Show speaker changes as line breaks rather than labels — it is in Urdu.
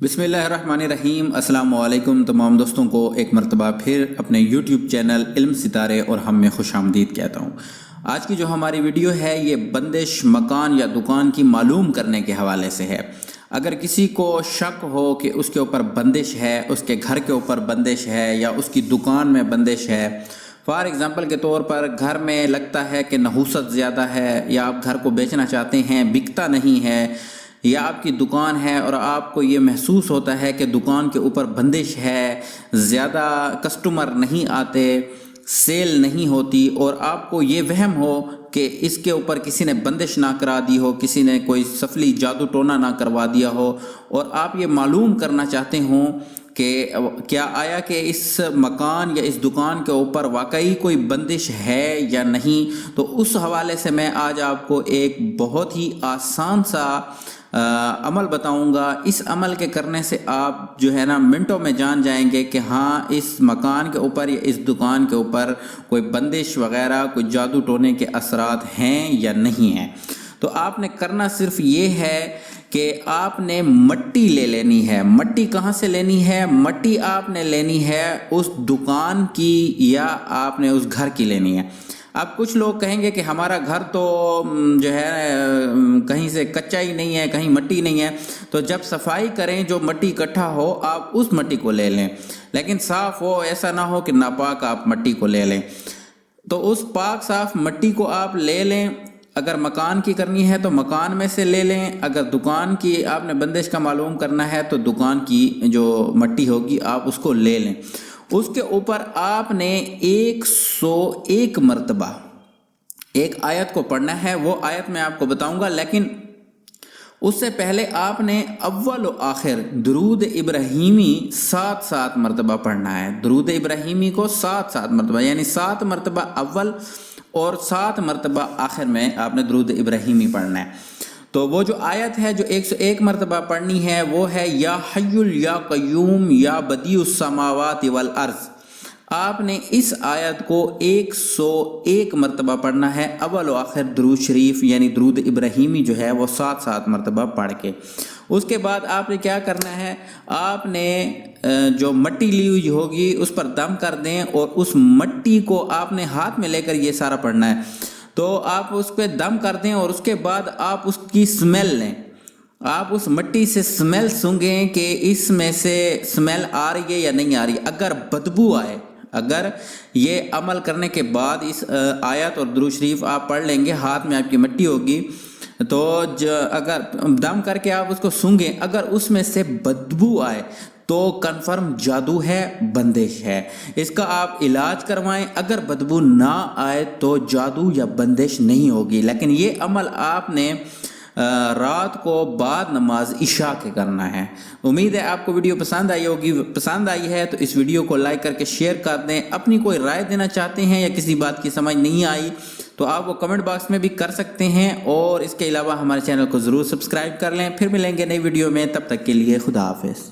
بسم اللہ الرحمن الرحیم۔ السلام علیکم تمام دوستوں کو ایک مرتبہ پھر اپنے یوٹیوب چینل علم ستارے اور ہم میں خوش آمدید کہتا ہوں۔ آج کی جو ہماری ویڈیو ہے یہ بندش مکان یا دکان کی معلوم کرنے کے حوالے سے ہے۔ اگر کسی کو شک ہو کہ اس کے اوپر بندش ہے، اس کے گھر کے اوپر بندش ہے یا اس کی دکان میں بندش ہے، فار ایگزامپل کے طور پر گھر میں لگتا ہے کہ نحوست زیادہ ہے، یا آپ گھر کو بیچنا چاہتے ہیں بکتا نہیں ہے، یا آپ کی دکان ہے اور آپ کو یہ محسوس ہوتا ہے کہ دکان کے اوپر بندش ہے، زیادہ کسٹمر نہیں آتے، سیل نہیں ہوتی، اور آپ کو یہ وہم ہو کہ اس کے اوپر کسی نے بندش نہ کرا دی ہو، کسی نے کوئی سفلی جادو ٹونا نہ کروا دیا ہو، اور آپ یہ معلوم کرنا چاہتے ہوں کہ کیا آیا کہ اس مکان یا اس دکان کے اوپر واقعی کوئی بندش ہے یا نہیں، تو اس حوالے سے میں آج آپ کو ایک بہت ہی آسان سا عمل بتاؤں گا۔ اس عمل کے کرنے سے آپ جو ہے نا منٹوں میں جان جائیں گے کہ ہاں اس مکان کے اوپر یا اس دکان کے اوپر کوئی بندش وغیرہ، کوئی جادو ٹونے کے اثرات ہیں یا نہیں ہیں۔ تو آپ نے کرنا صرف یہ ہے کہ آپ نے مٹی لے لینی ہے۔ مٹی کہاں سے لینی ہے؟ مٹی آپ نے لینی ہے اس دکان کی یا آپ نے اس گھر کی لینی ہے۔ اب کچھ لوگ کہیں گے کہ ہمارا گھر تو جو ہے کہیں سے کچا ہی نہیں ہے، کہیں مٹی نہیں ہے، تو جب صفائی کریں جو مٹی اکٹھا ہو آپ اس مٹی کو لے لیں، لیکن صاف ہو، ایسا نہ ہو کہ ناپاک آپ مٹی کو لے لیں۔ تو اس پاک صاف مٹی کو آپ لے لیں۔ اگر مکان کی کرنی ہے تو مکان میں سے لے لیں، اگر دکان کی آپ نے بندش کا معلوم کرنا ہے تو دکان کی جو مٹی ہوگی آپ اس کو لے لیں۔ اس کے اوپر آپ نے 101 مرتبہ ایک آیت کو پڑھنا ہے، وہ آیت میں آپ کو بتاؤں گا، لیکن اس سے پہلے آپ نے اول و آخر درود ابراہیمی 7 مرتبہ پڑھنا ہے۔ درود ابراہیمی کو 7 مرتبہ، یعنی 7 مرتبہ اول اور 7 مرتبہ آخر میں آپ نے درود ابراہیمی پڑھنا ہے۔ تو وہ جو آیت ہے جو 101 مرتبہ پڑھنی ہے وہ ہے یا حی یا قیوم یا بدیع السماوات والارض۔ آپ نے اس آیت کو 101 مرتبہ پڑھنا ہے، اول و آخر درود شریف یعنی درود ابراہیمی جو ہے وہ 7 مرتبہ پڑھ کے۔ اس کے بعد آپ نے کیا کرنا ہے، آپ نے جو مٹی لی ہوئی ہوگی اس پر دم کر دیں، اور اس مٹی کو آپ نے ہاتھ میں لے کر یہ سارا پڑھنا ہے۔ تو آپ اس پہ دم کر دیں اور اس کے بعد آپ اس کی سمیل لیں۔ آپ اس مٹی سے سمیل سونگھیں کہ اس میں سے سمیل آ رہی ہے یا نہیں آ رہی۔ اگر بدبو آئے، اگر یہ عمل کرنے کے بعد اس آیت اور درود شریف آپ پڑھ لیں گے، ہاتھ میں آپ کی مٹی ہوگی، تو اگر دم کر کے آپ اس کو سونگھیں، اگر اس میں سے بدبو آئے تو کنفرم جادو ہے، بندش ہے۔ اس کا آپ علاج کروائیں، اگر بدبو نہ آئے تو جادو یا بندش نہیں ہوگی۔ لیکن یہ عمل آپ نے رات کو بعد نماز عشاء کے کرنا ہے۔ امید ہے آپ کو ویڈیو پسند آئی ہوگی۔ پسند آئی ہے تو اس ویڈیو کو لائک کر کے شیئر کر دیں۔ اپنی کوئی رائے دینا چاہتے ہیں یا کسی بات کی سمجھ نہیں آئی تو آپ وہ کمنٹ باکس میں بھی کر سکتے ہیں، اور اس کے علاوہ ہمارے چینل کو ضرور سبسکرائب کر لیں۔ پھر ملیں گے نئی ویڈیو میں، تب تک کے لیے خدا حافظ۔